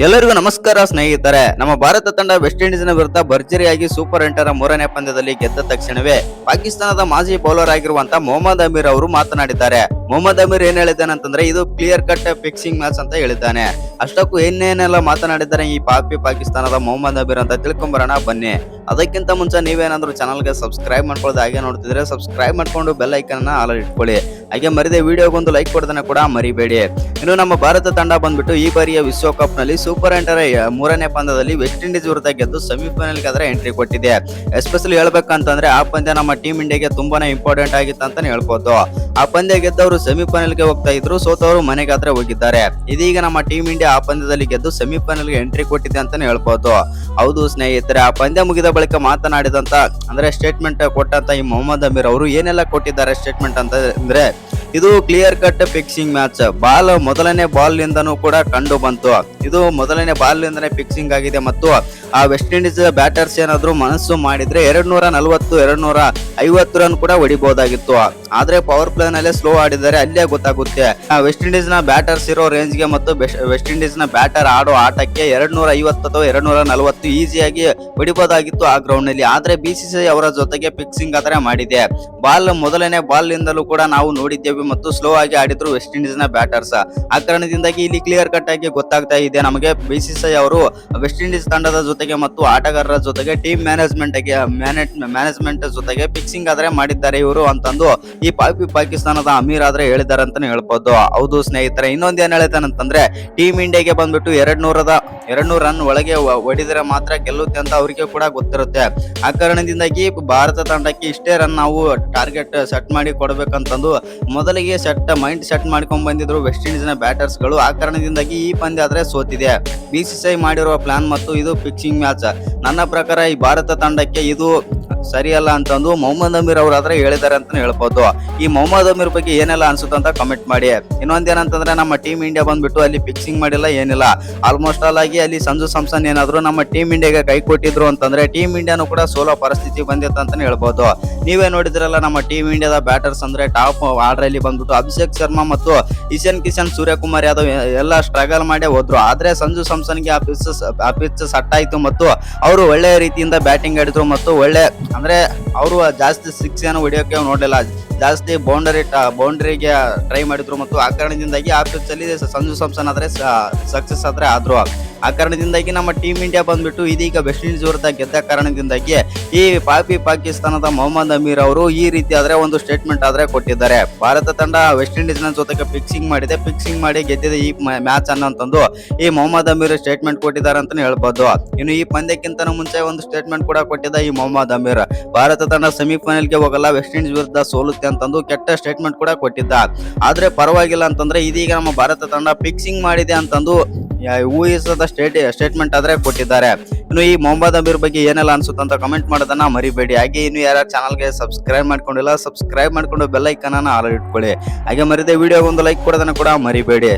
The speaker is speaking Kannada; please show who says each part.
Speaker 1: ಎಲ್ಲರಿಗೂ ನಮಸ್ಕಾರ ಸ್ನೇಹಿತರೆ. ನಮ್ಮ ಭಾರತ ತಂಡ ವೆಸ್ಟ್ ಇಂಡೀಸ್ನ ವಿರುದ್ಧ ಭರ್ಜರಿಯಾಗಿ ಸೂಪರ್ 8ರ ಮೂರನೇ ಪಂದ್ಯದಲ್ಲಿ ಗೆದ್ದ ತಕ್ಷಣವೇ ಪಾಕಿಸ್ತಾನದ ಮಾಜಿ ಬೌಲರ್ ಆಗಿರುವಂತಹ ಮೊಹಮ್ಮದ್ ಅಮೀರ್ ಅವರು ಮಾತನಾಡಿದ್ದಾರೆ. ಮೊಹಮ್ಮದ್ ಅಮೀರ್ ಏನ್ ಹೇಳಿದ್ದಾನೆ ಅಂತಂದ್ರೆ ಇದು ಕ್ಲಿಯರ್ ಕಟ್ ಫಿಕ್ಸಿಂಗ್ ಮ್ಯಾಚ್ ಅಂತ ಹೇಳಿದ್ದಾನೆ. ಅಷ್ಟಕ್ಕೂ ಏನೇನೆಲ್ಲ ಮಾತನಾಡಿದ್ದಾರೆ ಈ ಪಾಕಿಸ್ತಾನದ ಮೊಹಮ್ಮದ್ ಅಮೀರ್ ಅಂತ ತಿಳ್ಕೊಂಬರೋಣ ಬನ್ನಿ. ಅದಕ್ಕಿಂತ ಮುಂಚೆ ನೀವೇನಾದ್ರೂ ಚಾನಲ್ಗೆ ಸಬ್ಸ್ಕ್ರೈಬ್ ಮಾಡ್ಕೊಳ್ಳೋದು ಹಾಗೆ ನೋಡ್ತಿದ್ರೆ ಸಬ್ಸ್ಕ್ರೈಬ್ ಮಾಡ್ಕೊಂಡು ಬೆಲ್ ಐಕನ್ ಆಲ್ ಇಟ್ಕೊಳ್ಳಿ. ಹಾಗೆ ಮರಿದೆ ವಿಡಿಯೋಗೊಂದು ಲೈಕ್ ಕೊಡೋದನ್ನ ಕೂಡ ಮರಿಬೇಡಿ. ಇನ್ನು ನಮ್ಮ ಭಾರತ ತಂಡ ಬಂದ್ಬಿಟ್ಟು ಈ ಬಾರಿಯ ವಿಶ್ವಕಪ್ ನಲ್ಲಿ ಸೂಪರ್ 8ರ ಮೂರನೇ ಪಂದ್ಯದಲ್ಲಿ ವೆಸ್ಟ್ ಇಂಡೀಸ್ ವಿರುದ್ಧ ಗೆದ್ದು ಸೆಮಿಫೈನಲ್ ಗೆ ಎಂಟ್ರಿ ಕೊಟ್ಟಿದೆ. ಎಸ್ಪೆಷಲಿ ಹೇಳ್ಬೇಕಂತಂದ್ರೆ ಆ ಪಂದ್ಯ ನಮ್ಮ ಟೀಮ್ ಇಂಡಿಯಾಗೆ ತುಂಬಾನೇ ಇಂಪಾರ್ಟೆಂಟ್ ಆಗಿತ್ತು ಅಂತಾನೆ ಹೇಳ್ಬೋದು. ಆ ಪಂದ್ಯ ಗೆದ್ದವರು ಸೆಮಿಫೈನಲ್ ಗೆ ಹೋಗ್ತಾ ಇದ್ರು, ಸೋತವರು ಮನೆಗಾದ್ರೆ ಹೋಗಿದ್ದಾರೆ. ಇದೀಗ ನಮ್ಮ ಟೀಮ್ ಇಂಡಿಯಾ ಆ ಪಂದ್ಯದಲ್ಲಿ ಗೆದ್ದು ಸೆಮಿಫೈನಲ್ ಗೆ ಎಂಟ್ರಿ ಕೊಟ್ಟಿದೆ ಅಂತಾನೆ ಹೇಳ್ಬೋದು. ಹೌದು ಸ್ನೇಹಿತರೆ, ಆ ಪಂದ್ಯ ಮುಗಿದ ಬಳಿಕ ಮಾತನಾಡಿದಂತ ಅಂದ್ರೆ ಸ್ಟೇಟ್ಮೆಂಟ್ ಕೊಟ್ಟಂತ ಈ ಮೊಹಮ್ಮದ್ ಅಮೀರ್ ಅವರು ಏನೆಲ್ಲ ಕೊಟ್ಟಿದ್ದಾರೆ ಸ್ಟೇಟ್ಮೆಂಟ್ ಅಂತ ಅಂದ್ರೆ, ಇದು clear cut fixing match. Ball ಮೊದಲನೇ ಬಾಲ್ ನಿಂದನೂ ಕೂಡ ಕಂಡು ಬಂತು. ಇದು ಮೊದಲನೇ ಬಾಲ್ ನಿಂದನೇ ಫಿಕ್ಸಿಂಗ್ ಆಗಿದೆ ಮತ್ತು ಆ ವೆಸ್ಟ್ ಇಂಡೀಸ್ ಬ್ಯಾಟರ್ಸ್ ಏನಾದ್ರು ಮನಸ್ಸು ಮಾಡಿದ್ರೆ 240 250 ರನ್ ಕೂಡ ಹೊಡಿಬಹುದಾಗಿತ್ತು. ಆದ್ರೆ ಪವರ್ ಪ್ಲೇ ನಲ್ಲೇ ಸ್ಲೋ ಆಡಿದ್ದಾರೆ, ಅಲ್ಲೇ ಗೊತ್ತಾಗುತ್ತೆ ವೆಸ್ಟ್ ಇಂಡೀಸ್ ನ ಬ್ಯಾಟರ್ಸ್ ಇರೋ ರೇಂಜ್ ಗೆ ಮತ್ತು ವೆಸ್ಟ್ ಇಂಡೀಸ್ ನ ಬ್ಯಾಟರ್ ಆಡೋ ಆಟಕ್ಕೆ 250 ಅಥವಾ 240 ಈಸಿಯಾಗಿ ಹೊಡಿಬಹುದಾಗಿತ್ತು ಆ ಗ್ರೌಂಡ್ ನಲ್ಲಿ. ಆದ್ರೆ BCCI ಅವರ ಜೊತೆಗೆ ಫಿಕ್ಸಿಂಗ್ ಆದ್ರೆ ಮಾಡಿದೆ. ಬಾಲ್ ಮೊದಲನೇ ಬಾಲ್ ನಿಂದಲೂ ಕೂಡ ನಾವು ನೋಡಿದ್ದೇವೆ ಮತ್ತು ಸ್ಲೋ ಆಗಿ ಆಡಿದ್ರು ವೆಸ್ಟ್ ಇಂಡೀಸ್ ನ ಬ್ಯಾಟರ್ಸ್. ಆ ಕಾರಣದಿಂದಾಗಿ ಇಲ್ಲಿ ಕ್ಲಿಯರ್ ಕಟ್ ಆಗಿ ಗೊತ್ತಾಗ್ತಾ ಇದೆ ನಮಗೆ BCCI ಅವರು ವೆಸ್ಟ್ ಇಂಡೀಸ್ ತಂಡದ ಜೊತೆಗೆ ಮತ್ತು ಆಟಗಾರರ ಜೊತೆಗೆ ಟೀಮ್ ಮ್ಯಾನೇಜ್ಮೆಂಟ್ ಜೊತೆಗೆ ಫಿಕ್ಸಿಂಗ್ ಆದ್ರೆ ಮಾಡಿದ್ದಾರೆ ಇವರು ಅಂತಂದು ಈ ಪಾಕಿಸ್ತಾನದ ಅಮೀರ್ ಆದ್ರೆ ಹೇಳಿದ್ದಾರೆ ಅಂತಾನೆ ಹೇಳ್ಬೋದು. ಹೌದು ಸ್ನೇಹಿತರೆ, ಇನ್ನೊಂದು ಏನ್ ಹೇಳ್ತಾನಂತಂದ್ರೆ ಟೀಮ್ ಇಂಡಿಯಾಗೆ ಬಂದ್ಬಿಟ್ಟು 200 ರನ್ ಒಳಗೆ ಹೊಡಿದ್ರೆ ಮಾತ್ರ ಗೆಲ್ಲುತ್ತೆ ಅಂತ ಅವರಿಗೆ ಕೂಡ ಗೊತ್ತಿರುತ್ತೆ. ಆ ಕಾರಣದಿಂದಾಗಿ ಭಾರತ ತಂಡಕ್ಕೆ ಇಷ್ಟೇ ರನ್ ನಾವು ಟಾರ್ಗೆಟ್ ಸೆಟ್ ಮಾಡಿ ಕೊಡ್ಬೇಕಂತಂದು ಮೊದಲಿಗೆ ಮೈಂಡ್ ಸೆಟ್ ಮಾಡ್ಕೊಂಡ್ ಬಂದಿದ್ರು ವೆಸ್ಟ್ ಇಂಡೀಸ್ ನ ಬ್ಯಾಟರ್ಸ್ ಗಳು. ಆ ಕಾರಣದಿಂದಾಗಿ ಈ ಪಂದ್ಯ ಆದ್ರೆ ಸೋತಿದೆ. BCCI ಮಾಡಿರುವ ಪ್ಲಾನ್ ಮತ್ತು ಇದು ಫಿಕ್ಸಿಂಗ್ ಮ್ಯಾಚ್. ನನ್ನ ಪ್ರಕಾರ ಈ ಭಾರತ ತಂಡಕ್ಕೆ ಇದು ಸರಿಯಲ್ಲ ಅಂತಂದು ಮೊಹಮ್ಮದ್ ಅಮೀರ್ ಅವರು ಆದ್ರೆ ಹೇಳಿದ್ದಾರೆ ಅಂತಾನೆ ಹೇಳ್ಬೋದು. ಈ ಮೊಹಮ್ಮದ್ ಅಮೀರ್ ಬಗ್ಗೆ ಏನೆಲ್ಲ ಅನ್ಸುತ್ತೆ ಅಂತ ಕಮೆಂಟ್ ಮಾಡಿ. ಇನ್ನೊಂದೇನಂತಂದ್ರೆ ನಮ್ಮ ಟೀಮ್ ಇಂಡಿಯಾ ಬಂದ್ಬಿಟ್ಟು ಅಲ್ಲಿ ಫಿಕ್ಸಿಂಗ್ ಮಾಡಿಲ್ಲ ಏನಿಲ್ಲ. ಆಲ್ಮೋಸ್ಟ್ ಆಲ್ ಆಗಿ ಅಲ್ಲಿ ಸಂಜು ಸ್ಯಾಮ್ಸನ್ ಏನಾದ್ರು ನಮ್ಮ ಟೀಮ್ ಇಂಡಿಯಾಗೆ ಕೈ ಕೊಟ್ಟಿದ್ರು ಅಂತಂದ್ರೆ ಟೀಮ್ ಇಂಡಿಯಾನು ಕೂಡ ಸೋಲೋ ಪರಿಸ್ಥಿತಿ ಬಂದಿತ್ತು ಅಂತಾನೆ ಹೇಳ್ಬೋದು. ನೀವೇ ನೋಡಿದ್ರಲ್ಲ ನಮ್ಮ ಟೀಮ್ ಇಂಡಿಯಾದ ಬ್ಯಾಟರ್ಸ್ ಅಂದ್ರೆ ಟಾಪ್ ಆರ್ಡರ್ ಅಲ್ಲಿ ಬಂದ್ಬಿಟ್ಟು ಅಭಿಷೇಕ್ ಶರ್ಮಾ ಮತ್ತು ಇಶಾನ್ ಕಿಶನ್, ಸೂರ್ಯಕುಮಾರ್ ಯಾದವ್ ಎಲ್ಲ ಸ್ಟ್ರಗಲ್ ಮಾಡೇ ಹೋದ್ರು. ಆದ್ರೆ ಸಂಜು ಸ್ಯಾಮ್ಸನ್ಗೆ ಆ ಪಿಚ್ ಸಟ್ ಆಯ್ತು ಮತ್ತು ಅವರು ಒಳ್ಳೆ ರೀತಿಯಿಂದ ಬ್ಯಾಟಿಂಗ್ ಆಡಿದ್ರು ಮತ್ತು ಒಳ್ಳೆ ಅಂದ್ರೆ ಅವರು ಜಾಸ್ತಿ ಸಿಕ್ಸ್ ಏನು ಹೊಡಿಯೋಕೆ ನೋಡಲಿಲ್ಲ, ಜಾಸ್ತಿ ಬೌಂಡ್ರಿಗೆ ಟ್ರೈ ಮಾಡಿದ್ರು ಮತ್ತು ಆ ಕಾರಣದಿಂದಾಗಿ ಆ ಪಿಚ್ ಅಲ್ಲಿ ಸಂಜು ಸ್ಯಾಮ್ಸನ್ ಆದ್ರೆ ಸಕ್ಸಸ್ ಆದ್ರೆ ಆದ್ರು. ಆ ಕಾರಣದಿಂದಾಗಿ ನಮ್ಮ ಟೀಮ್ ಇಂಡಿಯಾ ಬಂದ್ಬಿಟ್ಟು ಇದೀಗ ವೆಸ್ಟ್ ಇಂಡೀಸ್ ವಿರುದ್ಧ ಗೆದ್ದ ಕಾರಣದಿಂದಾಗಿ ಈ ಪಾಕಿಸ್ತಾನದ ಮೊಹಮ್ಮದ್ ಅಮೀರ್ ಅವರು ಈ ರೀತಿ ಆದ್ರೆ ಒಂದು ಸ್ಟೇಟ್ಮೆಂಟ್ ಆದ್ರೆ ಕೊಟ್ಟಿದ್ದಾರೆ. ಭಾರತ ತಂಡ ವೆಸ್ಟ್ ಇಂಡೀಸ್ ನ ಜೊತೆಗೆ ಫಿಕ್ಸಿಂಗ್ ಮಾಡಿ ಗೆದ್ದಿದೆ ಈ ಮ್ಯಾಚ್ ಅನ್ನೋಂತಂದು ಈ ಮೊಹಮ್ಮದ್ ಅಮೀರ್ ಸ್ಟೇಟ್ಮೆಂಟ್ ಕೊಟ್ಟಿದ್ದಾರೆ ಅಂತಾನೆ ಹೇಳ್ಬೋದು. ಇನ್ನು ಈ ಪಂದ್ಯಕ್ಕಿಂತ ಮುಂಚೆ ಒಂದು ಸ್ಟೇಟ್ಮೆಂಟ್ ಕೂಡ ಕೊಟ್ಟಿದ್ದ ಈ ಮೊಹಮ್ಮದ್ ಅಮೀರ್, ಭಾರತ ತಂಡ ಸೆಮಿಫೈನಲ್ ಗೆ ಹೋಗಲ್ಲ, ವೆಸ್ಟ್ ಇಂಡೀಸ್ ವಿರುದ್ಧ ಸೋಲುತ್ತೆ ಅಂತಂದು ಕೆಟ್ಟ ಸ್ಟೇಟ್ಮೆಂಟ್ ಕೂಡ ಕೊಟ್ಟಿದ್ದ. ಆದ್ರೆ ಪರವಾಗಿಲ್ಲ ಅಂತಂದ್ರೆ ಇದೀಗ ನಮ್ಮ ಭಾರತ ತಂಡ ಫಿಕ್ಸಿಂಗ್ ಮಾಡಿದೆ ಅಂತಂದು ಊಹಿಸದ ಸ್ಟೇಟ್ಮೆಂಟ್ ಆದ್ರೆ ಕೊಟ್ಟಿದ್ದಾರೆ. ಇನ್ನು ಈ ಮೊಹಮ್ಮದ್ ಅಮೀರ್ ಬಗ್ಗೆ ಏನೆಲ್ಲ ಅನ್ಸುತ್ತೆ ಅಂತ ಕಮೆಂಟ್ ಮಾಡೋದನ್ನ ಮರಿಬೇಡಿ. ಹಾಗೆ ಇನ್ನು ಯಾರು ಚಾನಲ್ಗೆ ಸಬ್ಸ್ಕ್ರೈಬ್ ಮಾಡ್ಕೊಂಡಿಲ್ಲ ಸಬ್ಸ್ಕ್ರೈಬ್ ಮಾಡ್ಕೊಂಡು ಬೆಲ್ ಐಕನ್ ಆಲ್ ಇಟ್ಕೊಳ್ಳಿ. ಹಾಗೆ ಮರಿದೆ ವಿಡಿಯೋಗೊಂದು ಲೈಕ್ ಕೊಡೋದನ್ನ ಕೂಡ ಮರಿಬೇಡಿ.